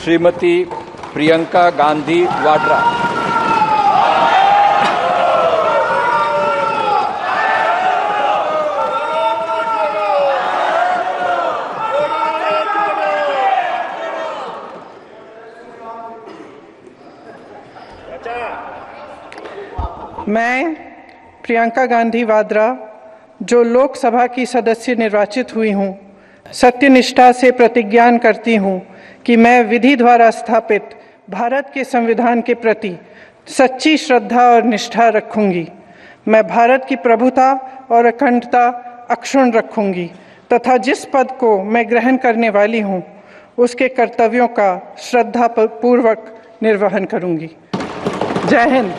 श्रीमती प्रियंका गांधी वाड्रा। मैं प्रियंका गांधी वाड्रा, जो लोकसभा की सदस्य निर्वाचित हुई हूँ, सत्यनिष्ठा से प्रतिज्ञा करती हूँ कि मैं विधि द्वारा स्थापित भारत के संविधान के प्रति सच्ची श्रद्धा और निष्ठा रखूंगी। मैं भारत की प्रभुता और अखंडता अक्षुण्ण रखूंगी तथा जिस पद को मैं ग्रहण करने वाली हूँ उसके कर्तव्यों का श्रद्धापूर्वक निर्वहन करूंगी। जय हिंद।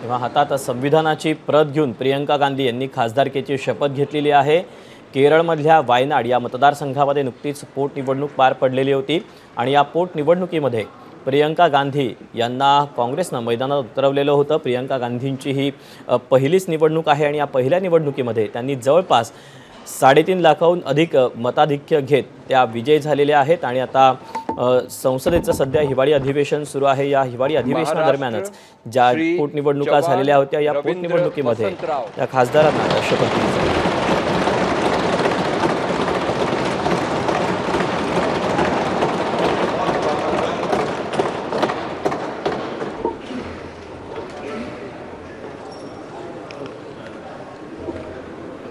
तेव्हा हातात संविधानाची प्रत घेऊन प्रियंका गांधी यांनी खासदारकीची शपथ घेतलेली आहे। केरळमधल्या वायनाड या मतदारसंघामध्ये नुकतीच पोटनिवडणूक पार पडलेली होती आणि या पोटनिवडणुकीमध्ये प्रियंका गांधी यांना काँग्रेसनं मैदानात उतरवलेलं होतं। प्रियंका गांधींची ही पहिलीच निवडणूक आहे आणि या पहिल्या निवडणुकीमध्ये त्यांनी जवळपास 3.5 लाखाहून अधिक मताधिक्य घेत त्या विजयी झालेल्या आहेत आणि आता संसदेचं सध्या हिवाळी अधिवेशन सुरू आहे। या हिवाळी अधिवेशनादरम्यानच ज्या पोटनिवडणुका झालेल्या होत्या या पोटनिवडणुकीमध्ये त्या खासदारांना शपथ दिली जाईल।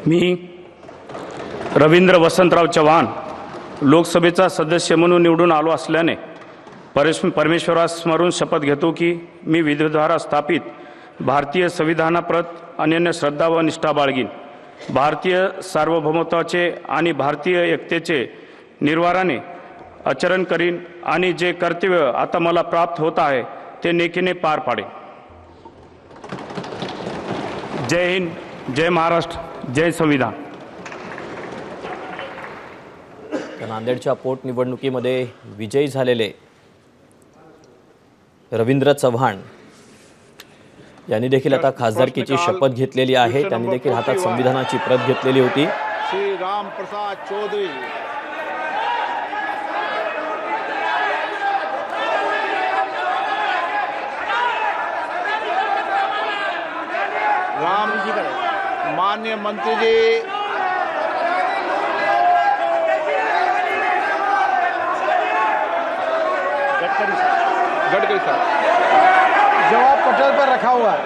मी रवींद्र वसंतराव चव्हाण लोकसभेचा सदस्य म्हणून निवडून आलो असल्याने परमेश्वरास स्मरून शपथ घेतो की मी विधिद्वारा स्थापित भारतीय संविधानाप्रत अनन्य श्रद्धा व निष्ठा बाळगीन। भारतीय सार्वभौमत्वाचे आणि भारतीय एकतेचे निर्वाराने आचरण करीन आणि जे कर्तव्य आता मला प्राप्त होत आहे ते नेकीने पार पाडेन। जय हिंद, जय महाराष्ट्र, जय संविधान। नांदेडच्या पोटनिवडणुकीमध्ये विजयी झालेले रवींद्र चव्हाण यांनी देखील आता खासदारकीची शपथ घेतलेली आहे। त्यांनी देखील हातात संविधानाची प्रत घेतलेली होती। श्री राम प्रसाद चौधरी, राम जी, माननीय मंत्री जी, गडकरी साहब, जवाब पटल पर रखा हुआ है।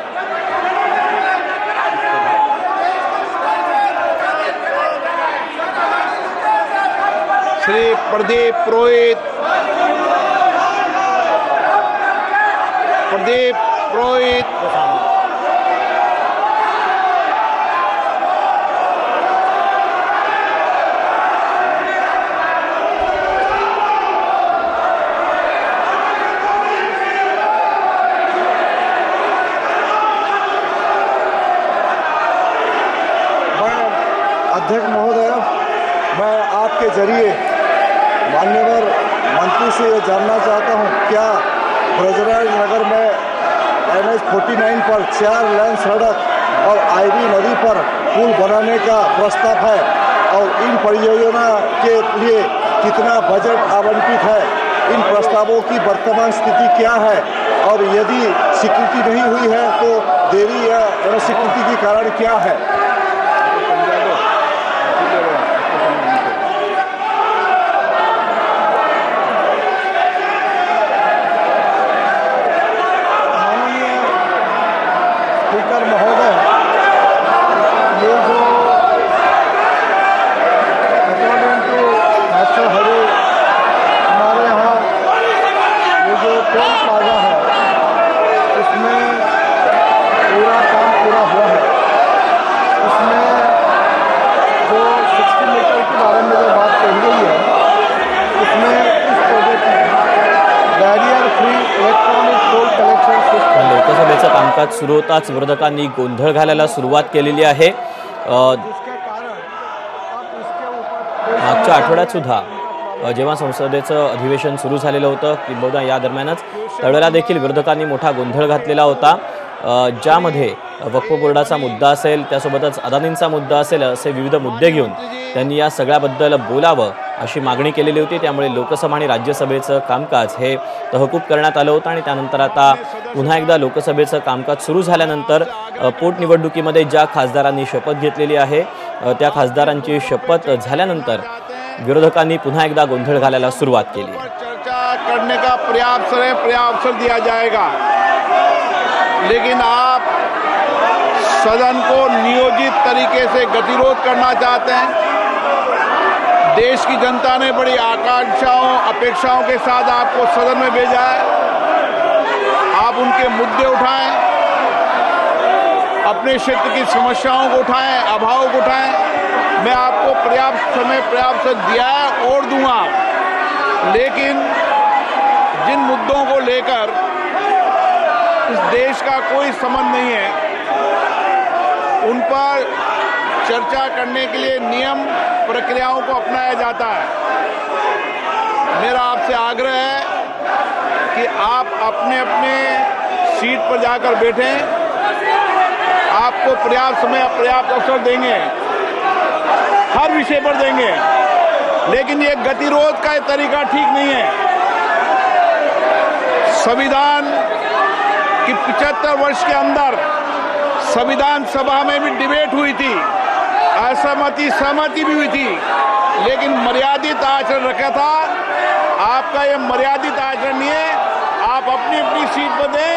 श्री प्रदीप पुरोहित, अध्यक्ष महोदय, मैं आपके जरिए मान्यवर मंत्री से ये जानना चाहता हूँ, क्या ब्रजराज नगर में NH-49 पर 4 लेन सड़क और आईवी नदी पर पुल बनाने का प्रस्ताव है और इन परियोजना के लिए कितना बजट आवंटित है? इन प्रस्तावों की वर्तमान स्थिति क्या है और यदि स्वीकृति नहीं हुई है तो देरी या अस्वीकृति के कारण क्या है? लोकसभेचं कामकाज सुरू होताच विरोधकांनी गोंधळ घालायला सुरुवात केलेली आहे। जिसके कारण अब इसके ऊपर मागच्या आठवड्यात सुद्धा जेव्हा संसदेचं अधिवेशन सुरू झालेलं होतं किंबहुना या दरम्यानच त्यावेळेला देखील विरोधकांनी मोठा गोंधळ घातलेला होता, ज्यामध्ये वक्फ बोर्डाचा मुद्दा असेल, त्यासोबतच अदानींचा मुद्दा असेल, असे विविध मुद्दे घेऊन त्यांनी या सगळ्याबद्दल बोलावं अशी मागणी केलेली होती। त्यामुळे लोकसभा आणि राज्यसभेचं कामकाज हे तहकूब करण्यात आलं होतं आणि त्यानंतर आता पुन्हा एकदा लोकसभेचं कामकाज सुरू झाल्यानंतर पोटनिवडणुकीमध्ये ज्या खासदारांनी शपथ घेतलेली आहे त्या खासदारांची शपथ झाल्यानंतर विरोधकांनी पुन्हा एकदा गोंधळ घालायला सुरुवात केली। चर्चा करने का पर्याप्त अवसर दिया जाएगा, लेकिन आप सदन को नियोजित तरीके से गतिरोध करना चाहते हैं। देश की जनता ने बड़ी आकांक्षाओं अपेक्षाओं के साथ आपको सदन में भेजा है। आप उनके मुद्दे उठाएं, अपने क्षेत्र की समस्याओं को उठाएं, अभाव को उठाएं। मैं आपको पर्याप्त दिया है और दूंगा, लेकिन जिन मुद्दों को लेकर इस देश का कोई संबंध नहीं है उन पर चर्चा करने के लिए नियम प्रक्रियाओं को अपनाया जाता है। मेरा आपसे आग्रह है कि आप अपने अपने सीट पर जाकर बैठें। आपको पर्याप्त समय पर्याप्त अवसर देंगे, हर विषय पर देंगे, लेकिन ये गतिरोध का तरीका ठीक नहीं है। संविधान कि 75 वर्ष के अंदर संविधान सभा में भी डिबेट हुई थी, असहमति सहमति भी हुई थी, लेकिन मर्यादित आचरण रखा था। आपका ये मर्यादित आचरण नहीं है। आप अपनी अपनी सीट पर दें,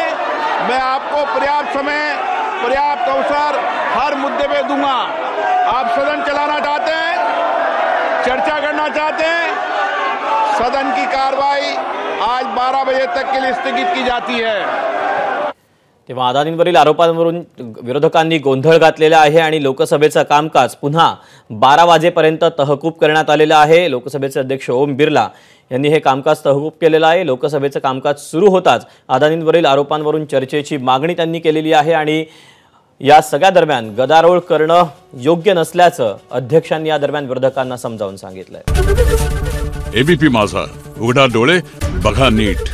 मैं आपको पर्याप्त समय पर्याप्त अवसर हर मुद्दे पे दूंगा। आप सदन चलाना चाहते हैं, चर्चा करना चाहते हैं, सदन की कार्रवाई आज 12 बजे तक के लिए स्थगित की जाती है। तेव्हा अदानींवरील आरोपांवरून विरोधकांनी गोंधळ घातलेला आहे आणि लोकसभेचं कामकाज पुन्हा 12 वाजेपर्यंत तहकूब करण्यात आलेलं आहे। लोकसभेचे अध्यक्ष ओम बिर्ला यांनी हे कामकाज तहकूब केलेलं आहे। लोकसभेचं कामकाज सुरू होताच अदानींवरील आरोपांवरून चर्चेची मागणी त्यांनी केलेली आहे आणि या सगळ्या दरम्यान गदारोळ करणं योग्य नसल्याचं अध्यक्षांनी या दरम्यान विरोधकांना समजावून सांगितलंय। एबीपी माझा, उघडा डोळे बघा नीट।